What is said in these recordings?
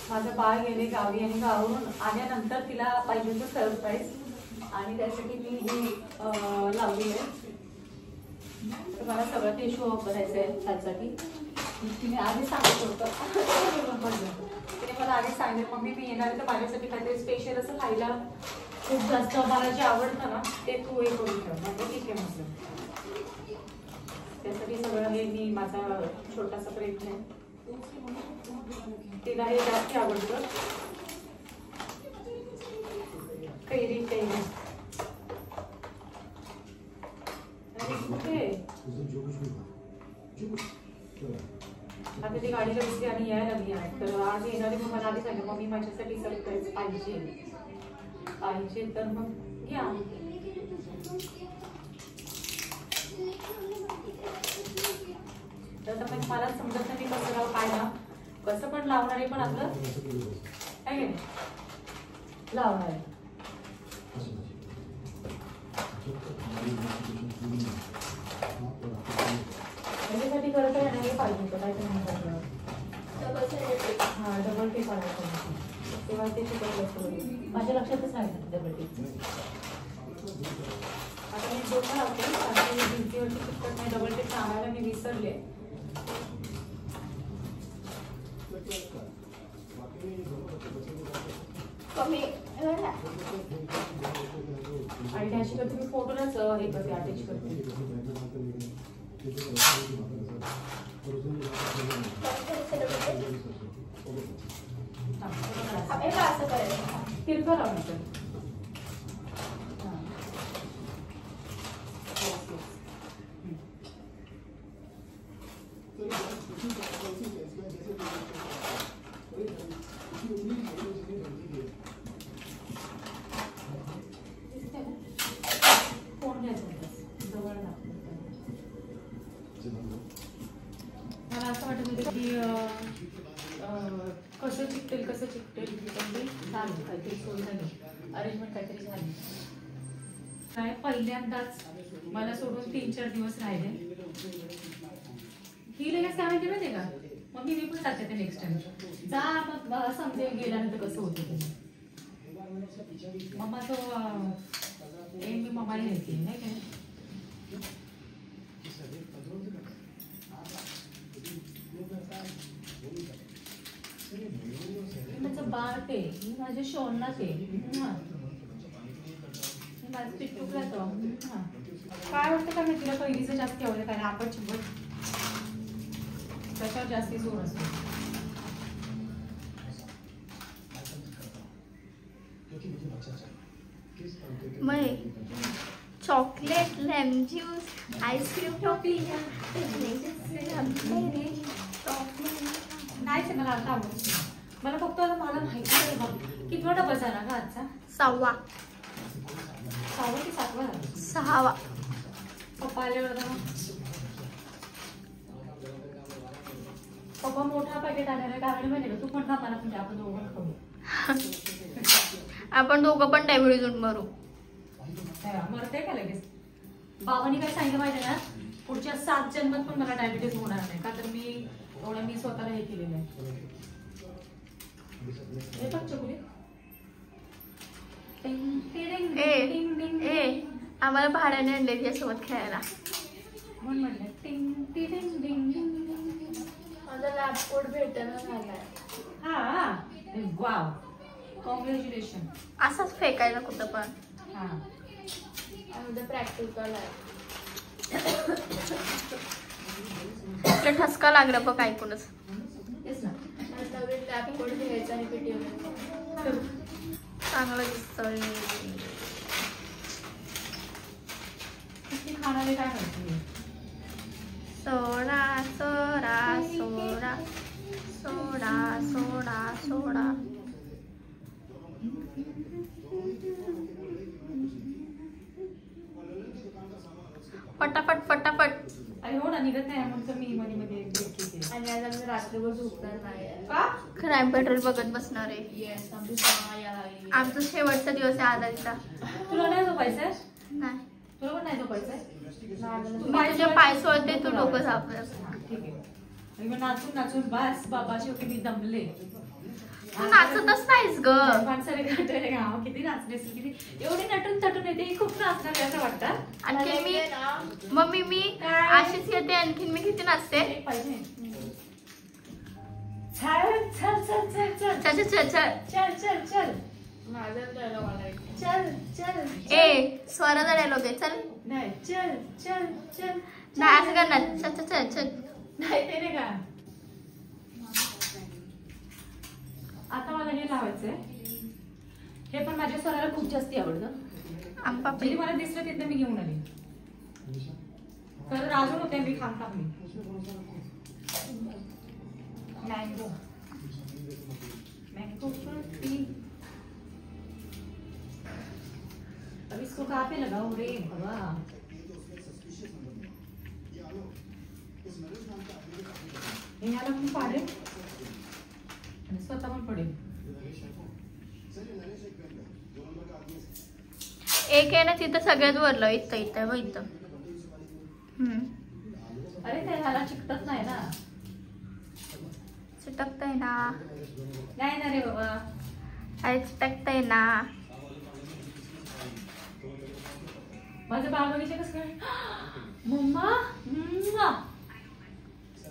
माझं बाळ गेले गावी आणि गावावरून आल्यानंतर तिला पाहिजे तर सरप्राईज आणि त्यासाठी मी ही लावली आहे. तर मला सगळं ते शो करायचं आहे त्यासाठी. तिने आधी सांगत होतं तिने मला आधी सांगितलं मम्मी मी येणार तर माझ्यासाठी काहीतरी स्पेशल असं खायला खूप जास्त मला जे आवडतं ना ते तू हे करून ठेव. म्हणजे ठीक आहे म्हटलं. त्यासाठी सगळं हे मी माझा छोटासा प्रयत्न आहे. तिला हे जास्त आवडतं. कैरी कैरी आता ती गाडीला बसली आणि यायला लागली आहे. तर आज येणारे मग मला आधी सांगितलं मम्मी माझ्यासाठी सरप्राईज पाहिजे तर मग घ्या. तर मग मला समजत नाही कसं लाव काय ना कसं पण लावणार आहे पण आपलं काय लावणार आहे. त्याच्यासाठी खरं तर नाही पाहिजे होतं काय तुम्ही हां डबल टेप आणायचं तेव्हा ते शिकवलं माझ्या लक्षातच नाही डबल टेप. आता मी डोकं लावते कारण भिंतीवरती चिकटत नाही. डबल टेप आणायला मी विसरले. आणि अशी करते मी फोटोलाच हे करते अटॅच करते. तिरकं लावण्याचं फोन घ्यायचा जवळ मला असं वाटत होतं की कसं चिकटेल झालं काहीतरी सोय झाली अरेंजमेंट काहीतरी झाली काय. पहिल्यांदाच मला सोडून 3-4 दिवस राहिले. ही लगेच काय माहिती माहिती का मग मी पण जाते ते नेक्स्ट टाइम जा मग समजेल गेल्यानंतर कसं होतं ते. मम्मा तो मी मम्माला घ्यायची नाही काय. माझं बाळ ते माझ्या शोनला ते माझं पिट्टूला तो काय वाटतं का मी तिला पहिलीचं जास्त आवडतं कारण आपण चिंबट त्याच्यावर जास्ती जोर असतो. Chocolate lemon juice ice cream toffee नाही मला आता आवडत. मला फक्त मला माहिती आहे बघ किती डबा झाला का आजचा. 6वा की 7वा 6वा. पप्पा आल्यावर पप्पा मोठा पॅकेट आलेला आहे कारण माहिती का तू पण खा मला पण आपण दोघं खाऊ. आपण दोघं पण डायबिटीजून मरू. मरते का लगेच. बाबांनी काय सांगितलं माहिती ना पुढच्या 7 जन्मात पण मला डायबिटीज होणार नाही का तर मी स्वतःला हे केलेलं आहे. आम्हाला भाड्याने आणले त्यासोबत खेळायला म्हणून म्हटलं टिंग टिंग टिंग टिंग. माझा लॅपटॉप भेटणं झालाय. हा वाव कॉंग्रॅच्युलेशन. असंच फेकायला कुठं पण. हा प्रॅक्टिकल आहे. आपला ठसका लागला बघ ऐकूनच. लॅपटॉप घ्यायचा आणि चांगलं दिसतंय. खाणारे काय म्हणते सोडा सोडा सोडा सोडा सोडा सोडा. पटापट पटापट. अरे हो ना निघत नाही म्हणून मी मध्ये मध्ये घेते. आणि आज आम्ही रात्रभर झोपणार नाही का क्राईम पेट्रोल बघत बसणार आहे. आमचा शेवटचा दिवस आहे आजारीचा. तुला नाही झोपायचंय. नाही तुला पण नाही झोपायचंय. मी तुझे पाय सोडते तू डोकं झापलं. ठीक आहे. नाचून नाचून बस बाबा शेवटी मी दमले. तू नाचतच नाहीस ग. माणसाने किती नाचले असेल, किती एवढी नटून थटून येते, खूप नाचणार असं वाटतं. आणखी मी मम्मी मी अशीच येते, आणखीन मी किती नाचते. चल चल चल चल चल चल चल चल चल चल चल चल चल ए स्वराचा डायलॉग आहे. चल नाही चल चल चल नाही असं करणार. चल चल चल चल नाही ते नाही का. आता मला हे लावायचंय. हे पण माझ्या स्वराला खूप जास्ती आवडतं. आंबापापडी मला दिसलं तिथं मी घेऊन आले. तर अजून होते मी खाम खामली. Mango mango Frooti. अब इसको कहाँ पे लगाऊं रे बाबा. हे याला पण पाडेल आणि स्वतः पण पडेल. एक आहे ना तिथं सगळ्यात वरलं. इथं इथं व इथं. अरे ते ह्याला चिकटत नाही ना. चिटकतंय ना. नाही ना रे बाबा. अरे चिटकतंय ना. माझं बाळ बघितलं कसं काय. मम्मा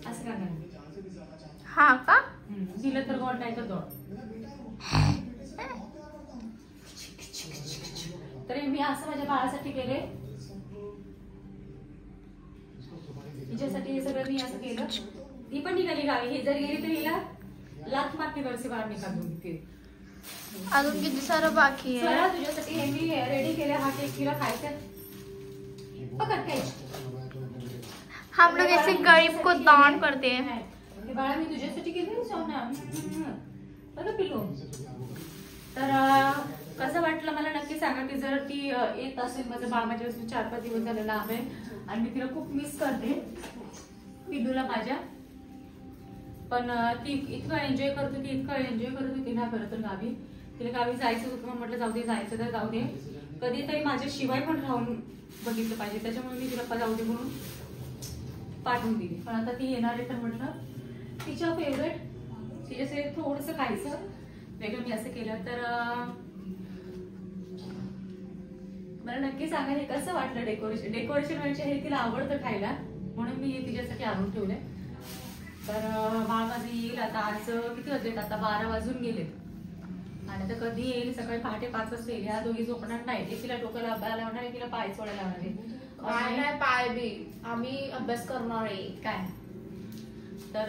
असं का नाही. हा का दिलं तर गोड नाही तर दोड. तर मी असं माझ्या बाळासाठी केले. तिच्यासाठी हे सगळं मी असं केलं. ही पण निघाली गावी. ही जर गेली तर हिला लाथ मारते घरचे बाहेर निघालून. अजून किती सारं बाकी आहे. तुझ्यासाठी हे मी रेडी केले. हा केक तिला खायचा. पकड काय. हम लोग ऐसे गरीब को दान करते हैं. हे बाळा मी तुझ्यासाठी केले सोना. बघा पिलो. तर कसं वाटलं मला नक्की सांगा की जर ती येत असेल. माझं बाळ माझ्या 4-5 दिवस झालेला आहे आणि मी तिला खूप मिस करते पिलूला माझ्या. पण ती इतकं एन्जॉय करत होती, इतकं एन्जॉय करत होती ना. खरं तर गावी तिला गावी जायचं होतं. म्हटलं जाऊ दे, जायचं तर जाऊ दे. कधीतरी माझ्या शिवाय पण राहून बघितलं पाहिजे. त्याच्यामुळे मी तिला जाऊ दे म्हणून पाठवून दिली. पण आता ती येणार आहे तर म्हटलं तिच्या फेवरेट तिच्यासाठी थोडंसं खायचं वेगळं मी असं केलं. तर मला नक्की सांगा हे कसं वाटलं डेकोरेशन. डेकोरेशन म्हणजे हे तिला आवडतं खायला म्हणून मी हे तिच्यासाठी आणून ठेवलंय. तर बाळ माझं येईल आता. आज किती वाजलेत आता 12 वाजून गेलेत. आणि आता कधी येईल. सकाळी पहाटे 5 वाजता येईल. ह्या दोघी झोपणार नाही. तिला डोक्याला अभ्यास लावणार आहे, तिला पाय सोडायला लावणार आहे. काय नाही पाय बी आम्ही अभ्यास करणार आहे काय. तर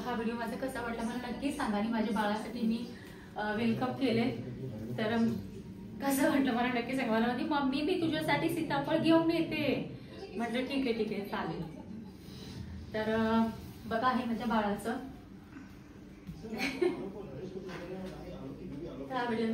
हा व्हिडिओ माझा कसा वाटला मला नक्की सांगा. आणि माझ्या बाळासाठी मी वेलकम केले. तर कसं वाटलं मला नक्की सांगा. मला म्हणते मम्मी मी तुझ्यासाठी सीताफळ घेऊन येते. म्हटलं ठीक आहे ठीक आहे चालेल. तर बघा आहे माझ्या बाळाचं. हा व्हिडिओ